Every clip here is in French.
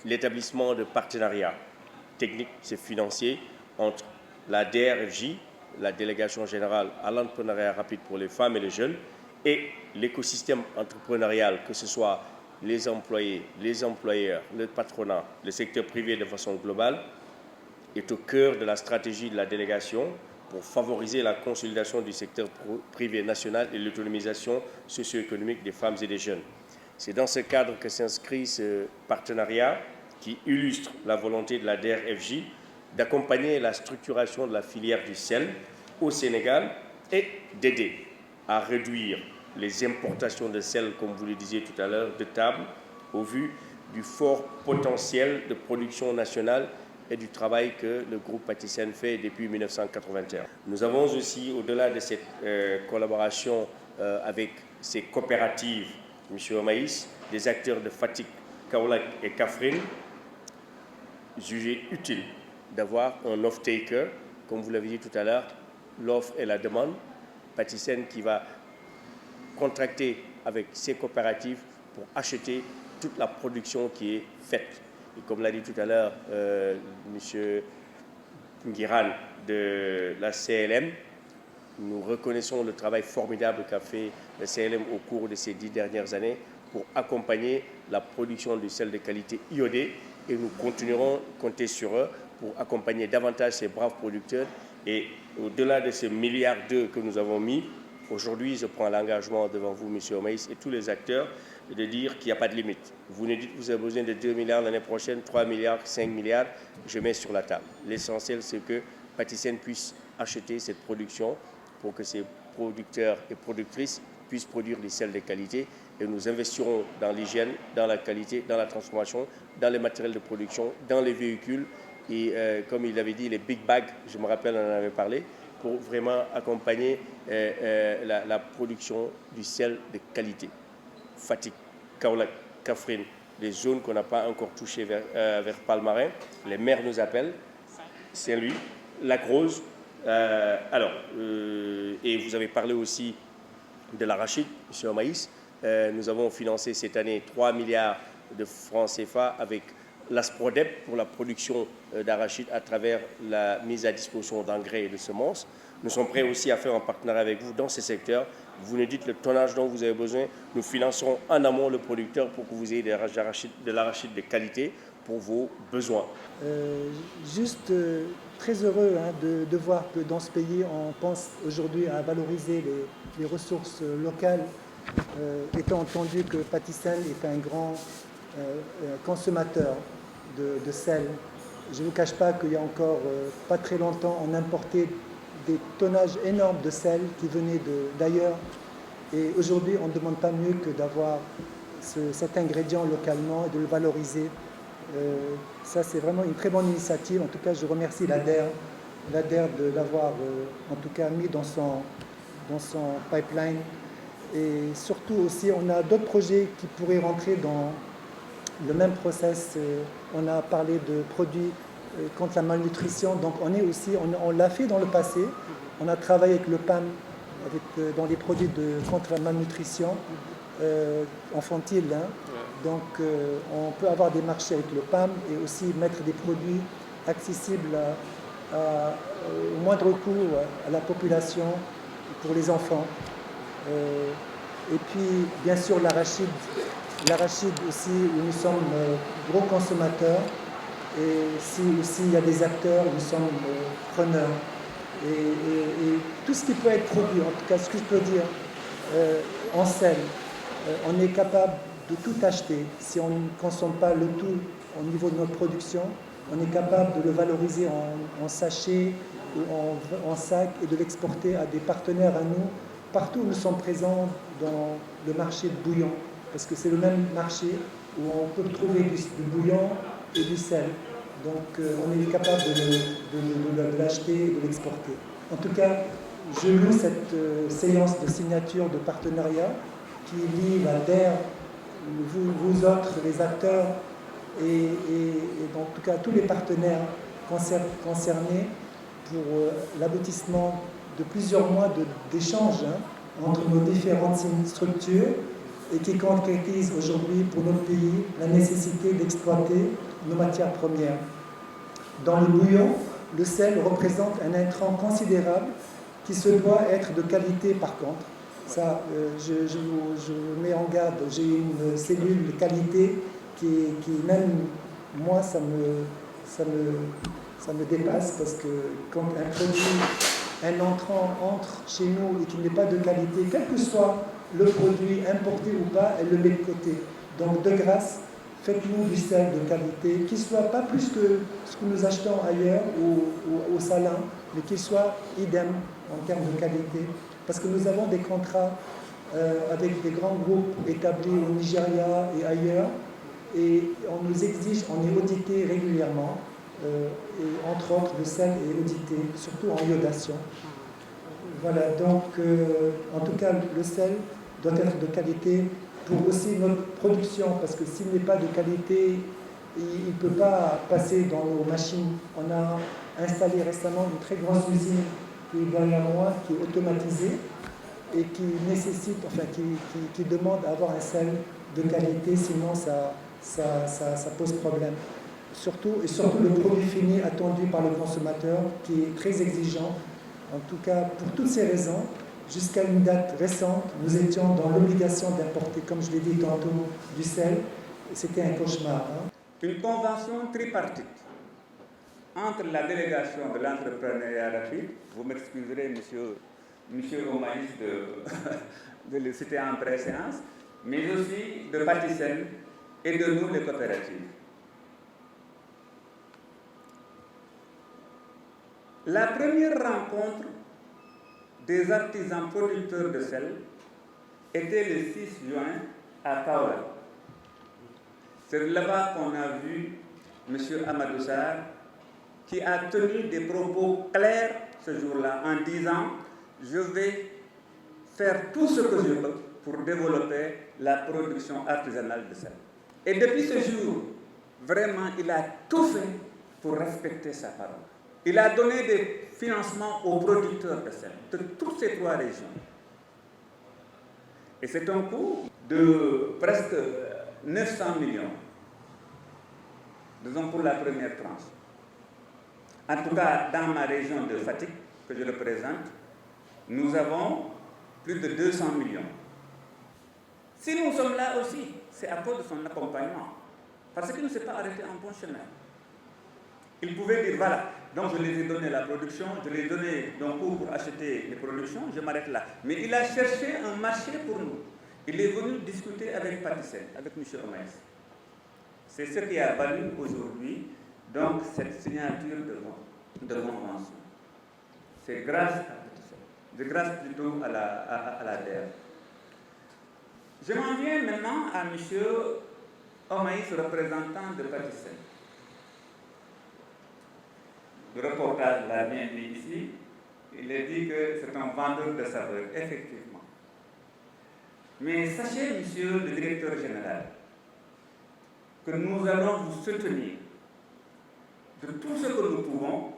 l'établissement de partenariats techniques et financiers entre la DRFJ, la Délégation générale à l'entrepreneuriat rapide pour les femmes et les jeunes, et l'écosystème entrepreneurial, que ce soit les employés, les employeurs, le patronat, le secteur privé de façon globale, est au cœur de la stratégie de la délégation pour favoriser la consolidation du secteur privé national et l'autonomisation socio-économique des femmes et des jeunes. C'est dans ce cadre que s'inscrit ce partenariat qui illustre la volonté de la DRFJ d'accompagner la structuration de la filière du sel au Sénégal et d'aider à réduire les importations de sel, comme vous le disiez tout à l'heure, de table, au vu du fort potentiel de production nationale et du travail que le groupe Patisen fait depuis 1981. Nous avons aussi, au-delà de cette collaboration avec ces coopératives, M. Omaïs, des acteurs de Fatick, Kaolack et Kaffrine, jugé utile d'avoir un off-taker, comme vous l'avez dit tout à l'heure, l'offre et la demande, Patisen qui va contracter avec ces coopératives pour acheter toute la production qui est faite. Et comme l'a dit tout à l'heure M. Nguiran de la CLM, nous reconnaissons le travail formidable qu'a fait le CLM au cours de ces 10 dernières années pour accompagner la production du sel de qualité iodé, et nous continuerons à compter sur eux pour accompagner davantage ces braves producteurs. Et au-delà de ces milliards d'euros que nous avons mis, aujourd'hui, je prends l'engagement devant vous, M. Omaïs, et tous les acteurs, de dire qu'il n'y a pas de limite. Vous nous dites que vous avez besoin de 2 milliards l'année prochaine, 3 milliards, 5 milliards, je mets sur la table. L'essentiel, c'est que Patisen puisse acheter cette production pour que ces producteurs et productrices puissent produire des sels de qualité. Et nous investirons dans l'hygiène, dans la qualité, dans la transformation, dans les matériels de production, dans les véhicules. Et comme il avait dit, les big bags, je me rappelle, on en avait parlé, pour vraiment accompagner la production du sel de qualité. Fatick, Kaolack, Kaffrine, les zones qu'on n'a pas encore touchées vers Palmarin. Les maires nous appellent, Saint-Louis, Lac-Rose. Et vous avez parlé aussi de l'arachide, M. Omaïs. Nous avons financé cette année 3 milliards de francs CFA avec l'ASPRODEP pour la production d'arachide à travers la mise à disposition d'engrais et de semences. Nous sommes prêts aussi à faire un partenariat avec vous dans ces secteurs. Vous nous dites le tonnage dont vous avez besoin. Nous financerons en amont le producteur pour que vous ayez de l'arachide de qualité pour vos besoins. Très heureux de voir que dans ce pays, on pense aujourd'hui à valoriser les ressources locales, étant entendu que Patisen est un grand consommateur de sel. Je ne vous cache pas qu'il y a encore pas très longtemps, on importait des tonnages énormes de sel qui venaient d'ailleurs. Et aujourd'hui, on ne demande pas mieux que d'avoir cet ingrédient localement et de le valoriser. Ça, c'est vraiment une très bonne initiative. En tout cas, je remercie l'ADER de l'avoir en tout cas mis dans son pipeline. Et surtout aussi, on a d'autres projets qui pourraient rentrer dans le même process. On a parlé de produits contre la malnutrition. Donc on l'a fait dans le passé. On a travaillé avec le PAM dans les produits contre la malnutrition infantile. Donc on peut avoir des marchés avec le PAM et aussi mettre des produits accessibles au moindre coût à la population pour les enfants. Et puis bien sûr l'arachide aussi, où nous sommes gros consommateurs. Et si aussi il y a des acteurs, nous sommes preneurs. Et tout ce qui peut être produit, en tout cas ce que je peux dire, en sel, on est capable de tout acheter. Si on ne consomme pas le tout au niveau de notre production, on est capable de le valoriser en sachet ou en sac et de l'exporter à des partenaires à nous, partout où nous sommes présents dans le marché de bouillon. Parce que c'est le même marché où on peut trouver du bouillon et du sel. Donc on est capable de l'acheter et de l'exporter. En tout cas, je loue cette séance de signature de partenariat qui lie la DER, vous autres, les acteurs, et en tout cas tous les partenaires concernés pour l'aboutissement de plusieurs mois d'échanges entre nos différentes structures et qui concrétise aujourd'hui pour notre pays la nécessité d'exploiter nos matières premières. Dans le bouillon, le sel représente un intrant considérable qui se doit être de qualité par contre. Ça, je vous mets en garde, j'ai une cellule de qualité qui même moi, ça me dépasse parce que quand un produit, un entrant entre chez nous et qu'il n'est pas de qualité, quel que soit le produit importé ou pas, elle le met de côté. Donc de grâce, faites-nous du sel de qualité, qui ne soit pas plus que ce que nous achetons ailleurs ou au salin, mais qui soit idem en termes de qualité. Parce que nous avons des contrats avec des grands groupes établis au Nigeria et ailleurs, et on nous exige, on est audité régulièrement, et entre autres le sel est audité, surtout en iodation. Voilà, donc en tout cas le sel doit être de qualité pour aussi notre production, parce que s'il n'est pas de qualité, il ne peut pas passer dans nos machines. On a installé récemment une très grosse usine qui est derrière moi, qui est automatisée et qui nécessite, enfin qui demande à avoir un sel de qualité, sinon ça pose problème. Surtout le produit fini attendu par le consommateur qui est très exigeant. En tout cas, pour toutes ces raisons, jusqu'à une date récente, nous étions dans l'obligation d'importer, comme je l'ai dit tantôt, du sel. C'était un cauchemar. Une convention tripartite entre la délégation de l'entrepreneuriat rapide, vous m'excuserez, monsieur Omaïs, de le citer en préséance, mais aussi de Patisen et de nous, les coopératives. La première rencontre des artisans producteurs de sel était le 6 juin à Kaolack. C'est là-bas qu'on a vu M. Amadou Sarr qui a tenu des propos clairs ce jour-là en disant « Je vais faire tout ce que je peux pour développer la production artisanale de sel ». Et depuis ce jour, vraiment, il a tout fait pour respecter sa parole. Il a donné des financements aux producteurs de sel de toutes ces 3 régions. Et c'est un coût de presque 900 millions, disons pour la première tranche. En tout cas, dans ma région de Fatick, que je représente, nous avons plus de 200 millions. Si nous sommes là aussi, c'est à cause de son accompagnement, parce qu'il ne s'est pas arrêté en bon chemin. Il pouvait dire, voilà, donc je les ai donné la production, je les ai donné donc pour acheter les productions, je m'arrête là. Mais il a cherché un marché pour nous. Il est venu discuter avec Patisen, avec M. Omaïs. C'est ce qui a valu aujourd'hui donc cette signature de convention. C'est grâce à Patisen, de grâce plutôt à la DER. Je m'en viens maintenant à M. Omaïs, représentant de Patisen. Le reportage l'a bien dit ici, il a dit que c'est un vendeur de saveurs, effectivement. Mais sachez, monsieur le directeur général, que nous allons vous soutenir de tout ce que nous pouvons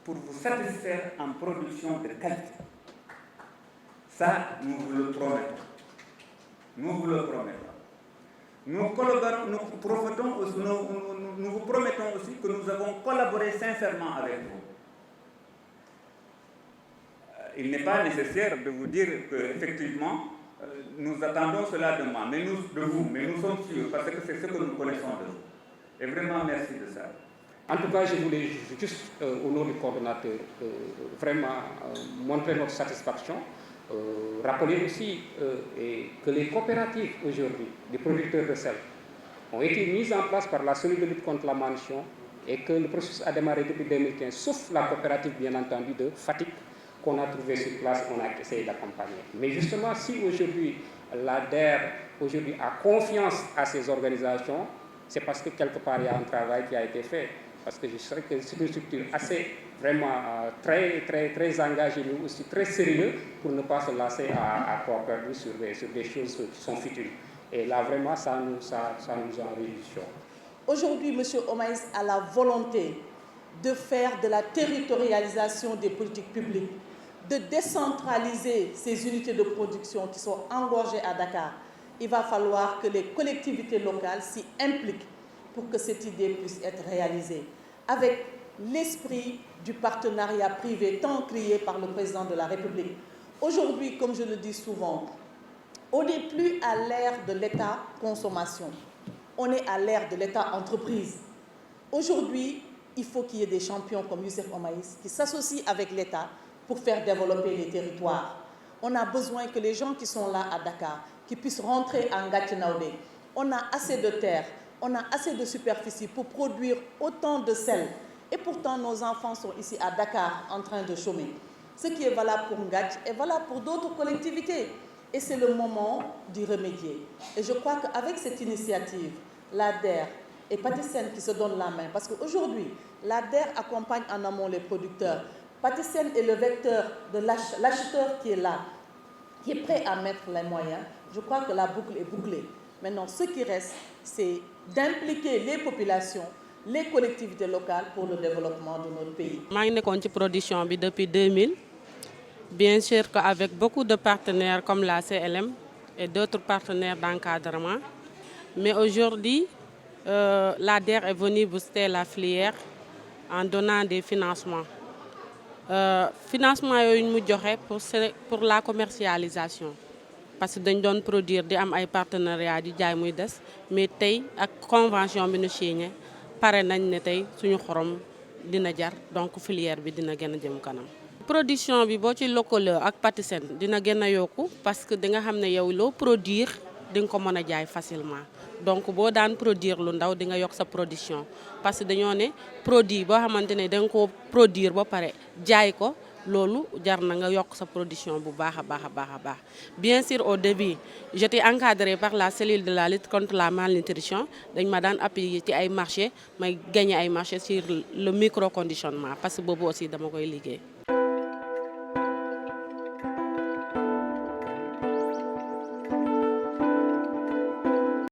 pour vous satisfaire en production de qualité. Ça, nous vous le promettons. Nous vous le promettons. Nous collaborons, nous vous promettons aussi que nous avons collaboré sincèrement avec vous. Il n'est pas nécessaire de vous dire qu'effectivement, nous attendons cela de moi, mais nous sommes sûrs, parce que c'est ce que nous connaissons de vous. Et vraiment, merci de ça. En tout cas, je voulais juste, au nom du coordonnateur, vraiment montrer notre satisfaction. Rappeler aussi que les coopératives aujourd'hui, des producteurs de sel, ont été mises en place par la cellule de lutte contre la malnutrition et que le processus a démarré depuis 2015, sauf la coopérative bien entendu de Fatick qu'on a trouvé sur place, on a essayé d'accompagner. Mais justement, si aujourd'hui la DER a confiance à ces organisations, c'est parce que quelque part il y a un travail qui a été fait. Parce que je sais que c'est une structure assez, vraiment très engagée, mais aussi très sérieuse pour ne pas se lasser à coopérer sur des choses qui sont futures. Et là, vraiment, ça nous enrichit. Aujourd'hui, M. Omaïs a la volonté de faire de la territorialisation des politiques publiques, de décentraliser ces unités de production qui sont engorgées à Dakar. Il va falloir que les collectivités locales s'y impliquent pour que cette idée puisse être réalisée, avec l'esprit du partenariat privé tant crié par le président de la République. Aujourd'hui, comme je le dis souvent, on n'est plus à l'ère de l'État consommation, on est à l'ère de l'État entreprise. Aujourd'hui, il faut qu'il y ait des champions comme Youssef Omaïs qui s'associent avec l'État pour faire développer les territoires. On a besoin que les gens qui sont là à Dakar, qui puissent rentrer en Gatinaoudé. On a assez de terre, on a assez de superficie pour produire autant de sel. Et pourtant, nos enfants sont ici à Dakar en train de chômer. Ce qui est valable pour Ngatch est valable pour d'autres collectivités. Et c'est le moment d'y remédier. Et je crois qu'avec cette initiative, l'ADER et Patisen qui se donnent la main, parce qu'aujourd'hui, l'ADER accompagne en amont les producteurs. Patisen est le vecteur de l'acheteur qui est là, qui est prêt à mettre les moyens. Je crois que la boucle est bouclée. Maintenant, ce qui reste, c'est d'impliquer les populations, les collectivités locales pour le développement de notre pays. Je suis en production depuis 2000. Bien sûr qu'avec beaucoup de partenaires comme la CLM et d'autres partenaires d'encadrement. Mais aujourd'hui, l'ADER est venue booster la filière en donnant des financements. Financement pour la commercialisation. Parce que nous devons produire des partenariats di jaay muy des mais tey ak convention bi ñu signé paré nañ né tay suñu xorom dina jar donc filière bi dina gëna jëm kanam. Production bi bo ci lëkkaloo ak Patisen dina gëna yokku parce que di nga xamné yow lo produire di nga ko mëna jaay facilement. Donc bo daan produire lu ndaw di nga yok sa production parce que dañoo né produit bo xamantene da nga ko produire ba paré jaay ko lolu jar na nga yok sa production bu baax. Bien sûr au début j'étais encadré par la cellule de la lutte contre la malnutrition dañ ma daan appuyer ci ay marché may gagner ay marché sur le microconditionnement parce que bobu aussi dama koy liggéey.